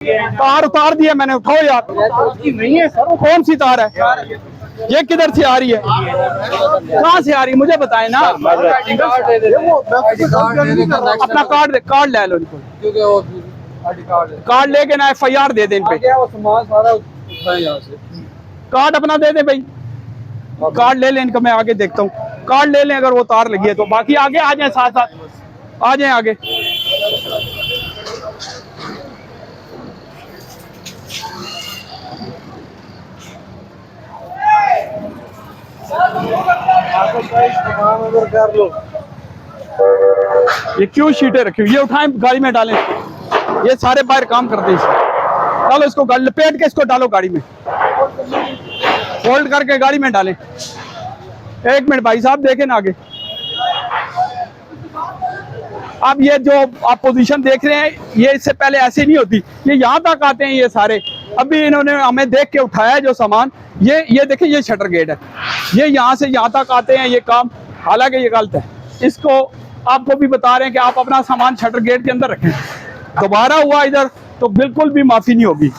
तार उतार दिया मैंने, उठाओ यार। नहीं है सर, कौन सी तार है ये, किधर से आ रही है, कहाँ से आ रही है मुझे बताए ना। अपना कार्ड ले लो इनको, कार्ड लेके ना FIR दे दे इन पे। कार्ड अपना दे दे भाई, कार्ड ले लें इनका, मैं आगे देखता हूँ। कार्ड ले लें अगर वो तार लगी है तो, बाकी आगे आ जाए, साथ साथ आ जाए आगे। कर लो, ये क्यों शीटें रखी हुई, ये उठाएं गाड़ी में डालें, ये सारे बाहर काम करते हैं इसमें। डालो इसको, लपेट के इसको डालो गाड़ी में, फोल्ड करके गाड़ी में डालें। एक मिनट भाई साहब देखें ना आगे। अब ये जो आप पोजीशन देख रहे हैं, ये इससे पहले ऐसी नहीं होती, ये यहाँ तक आते हैं ये सारे। अभी इन्होंने हमें देख के उठाया है जो सामान, ये देखें, ये शटर गेट है, ये यहाँ से यहाँ तक आते हैं ये काम, हालांकि ये गलत है। इसको आपको भी बता रहे हैं कि आप अपना सामान शटर गेट के अंदर रखें। दोबारा हुआ इधर तो बिल्कुल भी माफी नहीं होगी।